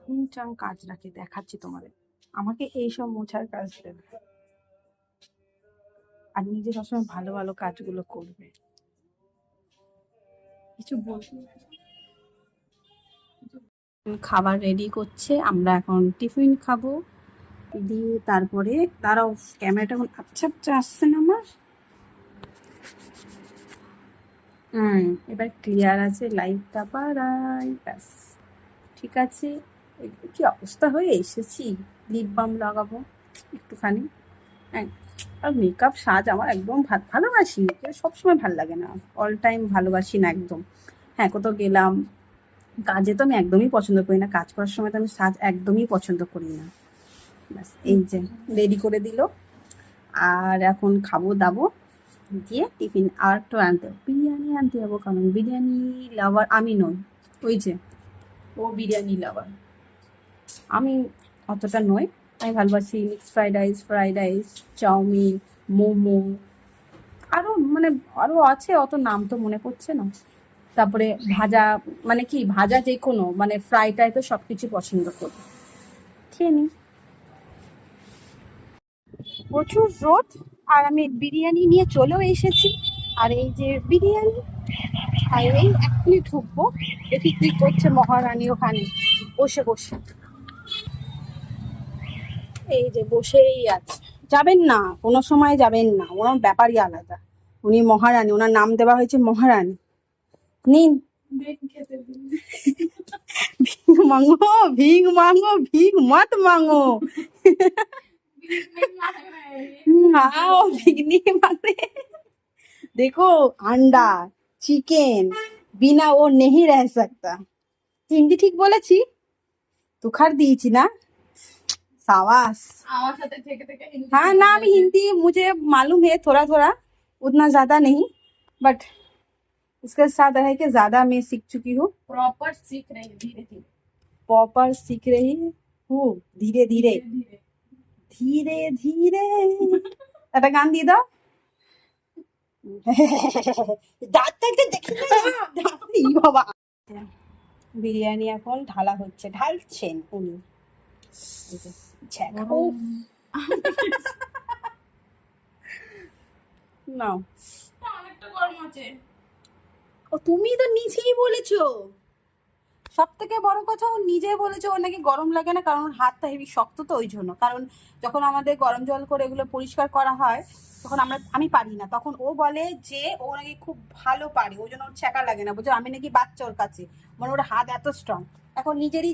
ঘুমচাং কাজ রাখে, দেখাচ্ছি তোমাদের। আমাকে এইসব মোছার কাজ দেবে, আর নিজে সবসময় ভালো ভালো কাজগুলো করবে। কিছু বলছি, খাবার রেডি করছে, আমরা এখন টিফিন খাবো। দিয়ে তারপরে তারাও ক্যামেরাটা এখন আচ্ছা আচ্ছা আসছে না আমার। এবার ক্লিয়ার আছে, লাইটটা বাড়াই, ব্যাস ঠিক আছে। কি অবস্থা হয়ে এসেছি, লিপ বাম লাগাবো একটুখানি। হ্যাঁ, আর মেকআপ সাজ আমার একদম ভালোবাসি, সবসময় ভাল লাগে না, অল টাইম ভালোবাসি না একদম। হ্যাঁ, কোথাও গেলাম, কাজে তো আমি একদমই পছন্দ করি না, কাজ করার সময় তো আমি সাজ একদমই পছন্দ করি না। ব্যাস এই যে রেডি করে দিল, আর এখন খাবো দাবো, দিয়ে টিফিন আর একটু আনতে হবে, বিরিয়ানি আনতে যাবো, কারণ বিরিয়ানি লাভার আমি নই, ওই যে ও বিরিয়ানি লাভার, আমি অতটা নই। আমি ভালোবাসি mix fried rice, chow mein, momo, আরও মানে আরও আছে, অত নাম তো মনে পড়ছে না। তারপরে ভাজা, মানে কি ভাজা যে কোনো মানে ফ্রাই টাইপের সব কিছু পছন্দ করি, খেয়ে নিই। প্রচুর রোদ, আর আমি বিরিয়ানি নিয়ে চলেও এসেছি। আর এই যে বিরিয়ানি, আর এই এখনই ঢুকবো। দেখি কি করছে মহারানী ওখানে বসে বসে, এই যে বসেই আছে। যাবেন না, কোনো সময় যাবেন না, ওনার ব্যাপারই আলাদা। উনি মহারানী, ওনার নাম দেওয়া হয়েছে মহারানী। নিন ভিক মাঙ্গো, ভিক মাঙ্গো, ভিক মত মাঙ্গো। आओ ভিকনি मांगने। देखो अंडा चिकेन बिना वो नहीं रह सकता। হিন্দি ঠিক বলেছি? তুখার দিয়েছি না? सावास। আমার সাথে থেকে থেকে हाँ ना, अभी हिंदी मुझे मालूम है थोड़ा थोड़ा, उतना ज्यादा नहीं, बट इसके साथ रह के ज्यादा मैं सीख चुकी हूँ। प्रॉपर सीख रही है धीरे धीरे प्रॉपर सीख रही हूँ, धीरे धीरे ধীরে ধীরে। একটা গান দিয়ে দাও। দাঁতটাকে দেখি না, দাঁতই বাবা। বিরিয়ানি এখন ঢালা হচ্ছে, ঢালছেন উনি। নাও, অনেকটা গরম আছে। ও তুমি তো নিজেই বলেছো, সব থেকে বড় কথা ও নিজে বলেছে ওর নাকি গরম লাগে না, কারণ ওর হাতটা হেভি শক্ত, তো ওই জন্য। কারণ যখন আমাদের গরম জল করে এগুলো পরিষ্কার করা হয়, তখন আমি পারি না, তখন ও বলে যে ও নাকি খুব ভালো পারে, ওই জন্য ওর ছ্যাঁকা লাগে না, বুঝছো, আমি নাকি বাচ্চা ওর কাছে, মানে ওর হাত এত স্ট্রং, এখন নিজেরই